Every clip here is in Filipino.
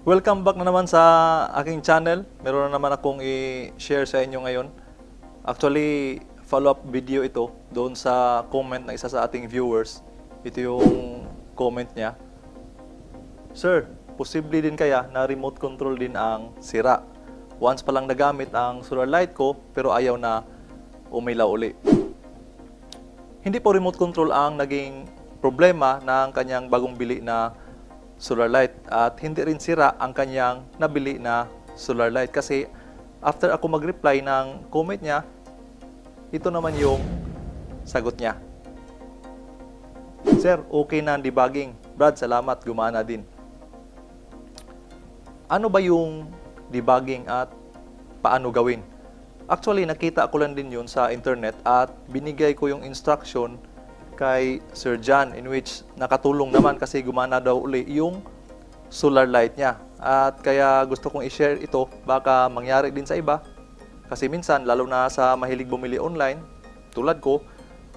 Welcome back na naman sa aking channel. Meron na naman akong i-share sa inyo ngayon. Actually, follow-up video ito doon sa comment ng isa sa ating viewers. Ito yung comment niya. Sir, posible din kaya na remote control din ang sira? Once pa lang nagamit ang solar light ko pero ayaw na umilaw uli. Hindi po remote control ang naging problema ng kanyang bagong bili na solar light at hindi rin sira ang kanyang nabili na solar light kasi after ako mag-reply ng comment niya, ito naman yung sagot niya. Sir, okay na ang debugging. Brad, salamat, gumana din. Ano ba yung debugging at paano gawin? Actually, nakita ko lang din yun sa internet at binigay ko yung instruction kay Sir John in which nakatulong naman kasi gumana daw uli yung solar light niya. At kaya gusto kong i-share ito, baka mangyari din sa iba. Kasi minsan, lalo na sa mahilig bumili online, tulad ko,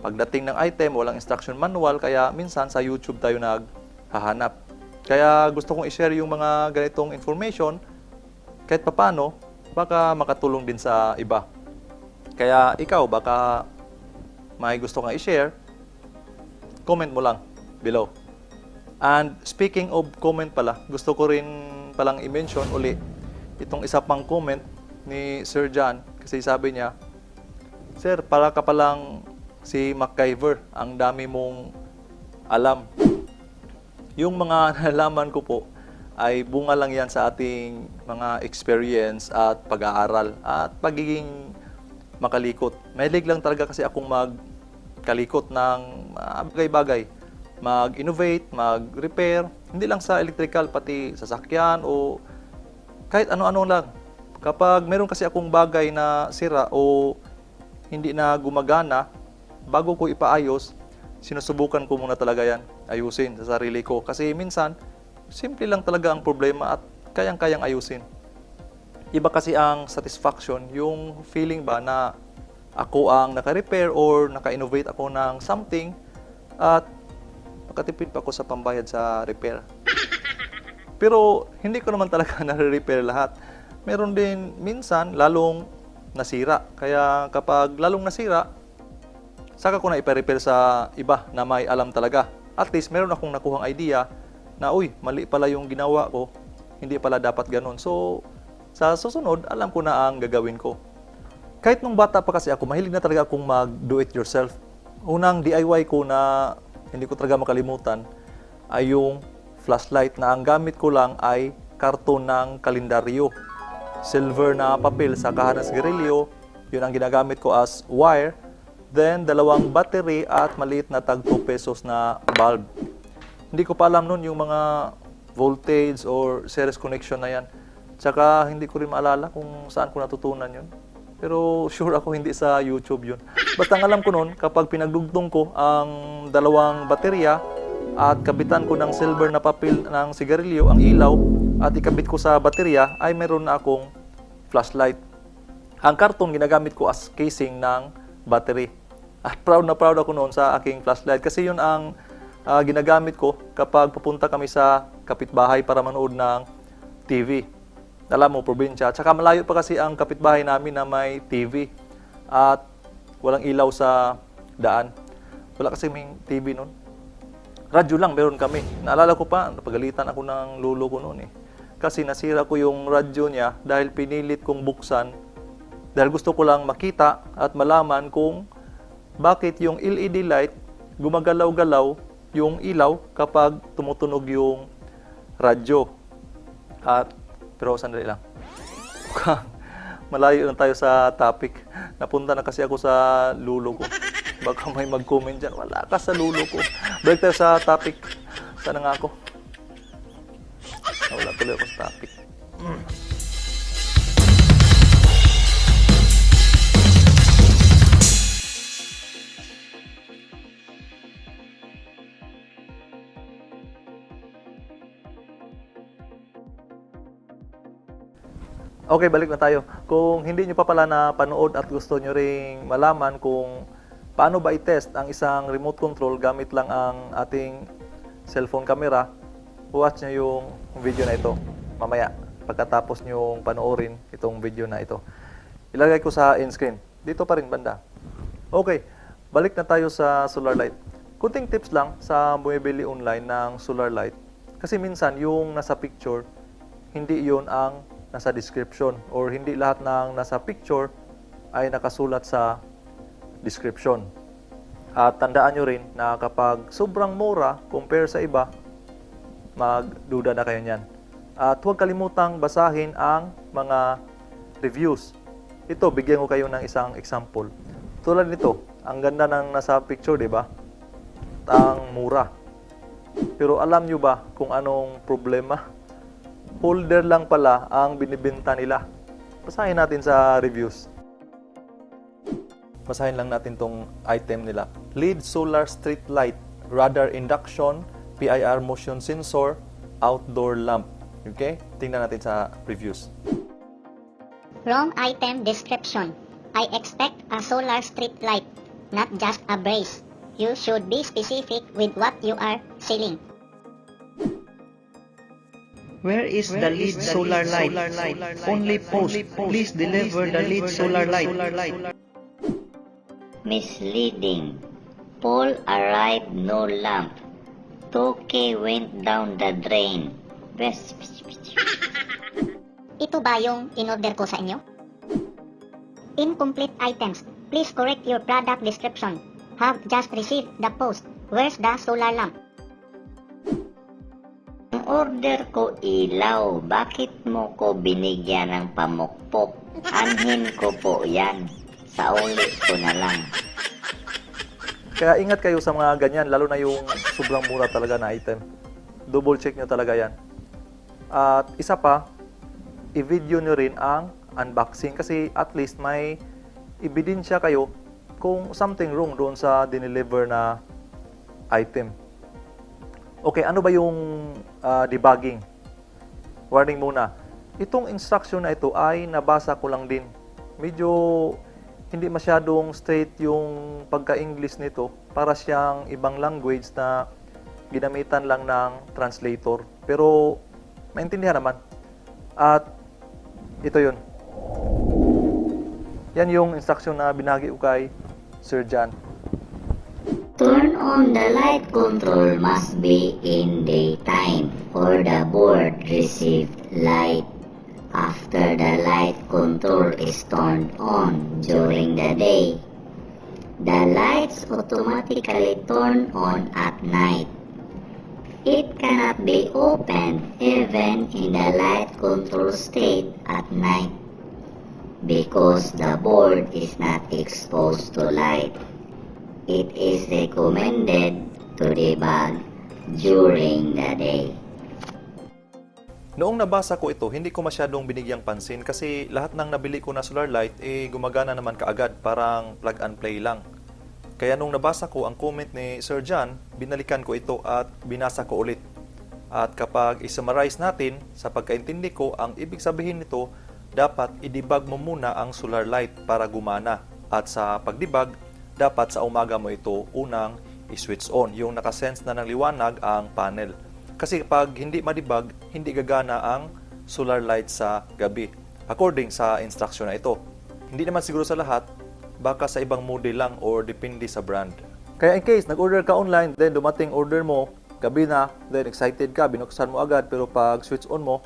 pagdating ng item, walang instruction manual, kaya minsan sa YouTube tayo naghahanap. Kaya gusto kong i-share yung mga ganitong information, kahit papano, baka makatulong din sa iba. Kaya ikaw, baka may gusto kang i-share, comment mo lang below. And speaking of comment pala, gusto ko rin palang i-mention uli itong isa pang comment ni Sir John kasi sabi niya, Sir, para ka palang si MacGyver, ang dami mong alam. Yung mga nalaman ko po ay bunga lang yan sa ating mga experience at pag-aaral at pagiging makalikot. Mahilig lang talaga kasi akong magkalikot ng bagay-bagay. Mag-innovate, mag-repair, hindi lang sa electrical, pati sasakyan o kahit ano-ano lang. Kapag meron kasi akong bagay na sira o hindi na gumagana, bago ko ipaayos, sinusubukan ko muna talaga yan, ayusin sa sarili ko. Kasi minsan, simple lang talaga ang problema at kayang-kayang ayusin. Iba kasi ang satisfaction, yung feeling ba na ako ang naka-repair or naka-innovate ako ng something at makatipid pa ako sa pambayad sa repair. Pero hindi ko naman talaga nare-repair lahat. Meron din minsan lalong nasira. Kaya kapag lalong nasira, saka ko na ipa-repair sa iba na may alam talaga. At least meron akong nakuhang idea na, uy, mali pala yung ginawa ko. Hindi pala dapat ganun. So, sa susunod, alam ko na ang gagawin ko. Kahit nung bata pa kasi ako, mahilig na talaga akong mag-do-it-yourself. Unang DIY ko na hindi ko talaga makalimutan ay yung flashlight na ang gamit ko lang ay karton ng kalendaryo. Silver na papel sa kahan ng sigarilyo, yun ang ginagamit ko as wire. Then, 2 battery at maliit na tag 2 pesos na bulb. Hindi ko pa alam nun yung mga voltage or series connection na yan. Tsaka hindi ko rin maalala kung saan ko natutunan yun. Pero sure ako hindi sa YouTube yun. Basta ang alam ko nun, kapag pinagdugtong ko ang 2 baterya at kabitan ko ng silver na papel ng sigarilyo, ang ilaw, at ikabit ko sa baterya, ay meron na akong flashlight. Ang karton ginagamit ko as casing ng battery. At proud na proud ako noon sa aking flashlight kasi yun ang ginagamit ko kapag pupunta kami sa kapitbahay para manood ng TV. Alam mo, probinsya. Tsaka malayo pa kasi ang kapitbahay namin na may TV at walang ilaw sa daan. Wala kasi may TV noon. Radyo lang meron kami. Naalala ko pa, napagalitan ako ng lolo ko noon eh. Kasi nasira ko yung radyo niya dahil pinilit kong buksan dahil gusto ko lang makita at malaman kung bakit yung LED light gumagalaw-galaw yung ilaw kapag tumutunog yung radyo. Pero sandali lang. Malayo na tayo sa topic. Napunta na kasi ako sa lulo ko. Baka may mag-comment dyan. Wala ka sa lulo ko. Balik tayo sa topic. Sana nga ako. Wala tuloy ako sa topic. Okay, balik na tayo. Kung hindi nyo pa pala na panood at gusto nyo ring malaman kung paano ba i-test ang isang remote control gamit lang ang ating cellphone camera, watch nyo yung video na ito. mamaya pagkatapos nyong panoorin itong video na ito. Ilagay ko sa end screen. Dito pa rin banda. Okay, balik na tayo sa solar light. Kunting tips lang sa bumibili online ng solar light. Kasi minsan yung nasa picture, hindi yun ang nasa description or hindi lahat ng nasa picture ay nakasulat sa description. At tandaan nyo rin na kapag sobrang mura compare sa iba, magduda na kayo niyan. At huwag kalimutang basahin ang mga reviews. Ito, bigyan ko kayo ng isang example. Tulad nito, ang ganda ng nasa picture, di ba? Ang mura. Pero alam nyo ba kung anong problema? Holder lang pala ang binibenta nila. Basahin natin sa reviews. Basahin lang natin tong item nila. LED solar street light, radar induction, PIR motion sensor, outdoor lamp. Okay? Tingnan natin sa reviews. Wrong item description. I expect a solar street light, not just a brace. You should be specific with what you are selling. Where is the lead solar light? Only post. Please deliver the lead solar light. Misleading. Pole arrived, no lamp. 2K went down the drain. Ito ba yung in-order ko sa inyo? Incomplete items. Please correct your product description. Have just received the post. Where's the solar lamp? Ang order ko ilaw. Bakit mo ko binigyan ng pamukpok? Anhin ko po yan. Sa ulit ko na lang. Kaya ingat kayo sa mga ganyan, lalo na yung sobrang mura talaga na item. Double check nyo talaga yan. At isa pa, i-video nyo rin ang unboxing kasi at least may ebidensya kayo kung something wrong doon sa dineliver na item. Okay, ano ba yung debugging? Warning muna. Itong instruction na ito ay nabasa ko lang din. Medyo hindi masyadong straight yung pagka-English nito. Para siyang ibang language na ginamitan lang ng translator. Pero maintindihan naman. At ito yun. Yan yung instruction na binahagi ko kay Sir John. Turn on the light control must be in daytime for the board received light. After the light control is turned on during the day, the lights automatically turn on at night. It cannot be opened even in the light control state at night because the board is not exposed to light. It is recommended to debug during the day. Noong nabasa ko ito, hindi ko masyadong binigyang pansin kasi lahat ng nabili ko na solar light gumagana naman kaagad, parang plug and play lang. Kaya nung nabasa ko ang comment ni Sir John, binalikan ko ito at binasa ko ulit. At kapag i-summarize natin, sa pagkaintindi ko, ang ibig sabihin nito, dapat i-debug mo muna ang solar light para gumana. At sa pag-debug, dapat sa umaga mo ito unang i-switch on, yung nakasense na ng liwanag ang panel. Kasi pag hindi ma-debug, hindi gagana ang solar light sa gabi, according sa instruction na ito. Hindi naman siguro sa lahat, baka sa ibang model lang or depende sa brand. Kaya in case nag-order ka online, then dumating order mo, gabi na, then excited ka, binuksan mo agad, pero pag switch on mo,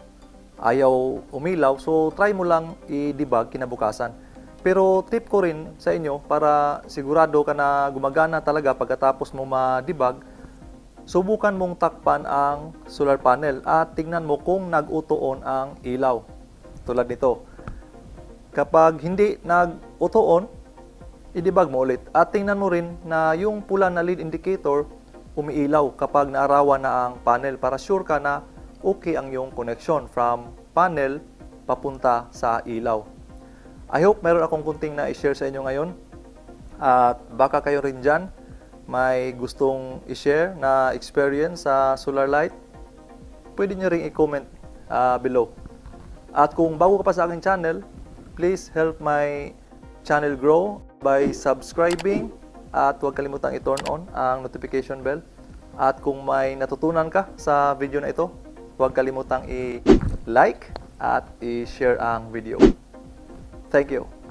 ayaw umilaw, so try mo lang i-debug kinabukasan. Pero tip ko rin sa inyo para sigurado ka na gumagana talaga pagkatapos mo ma-debug, subukan mong takpan ang solar panel at tingnan mo kung nag-auto-on ang ilaw. Tulad nito. Kapag hindi nag-auto-on, i-debug mo ulit. At tingnan mo rin na yung pula na lead indicator umiilaw kapag naarawan na ang panel para sure ka na okay ang yung connection from panel papunta sa ilaw. I hope meron akong kunting na i-share sa inyo ngayon. At baka kayo rin dyan may gustong i-share na experience sa solar light, pwede nyo rin i-comment below. At kung bago ka pa sa aking channel, please help my channel grow by subscribing at huwag kalimutang i-turn on ang notification bell. At kung may natutunan ka sa video na ito, huwag kalimutang i-like at i-share ang video. Thank you.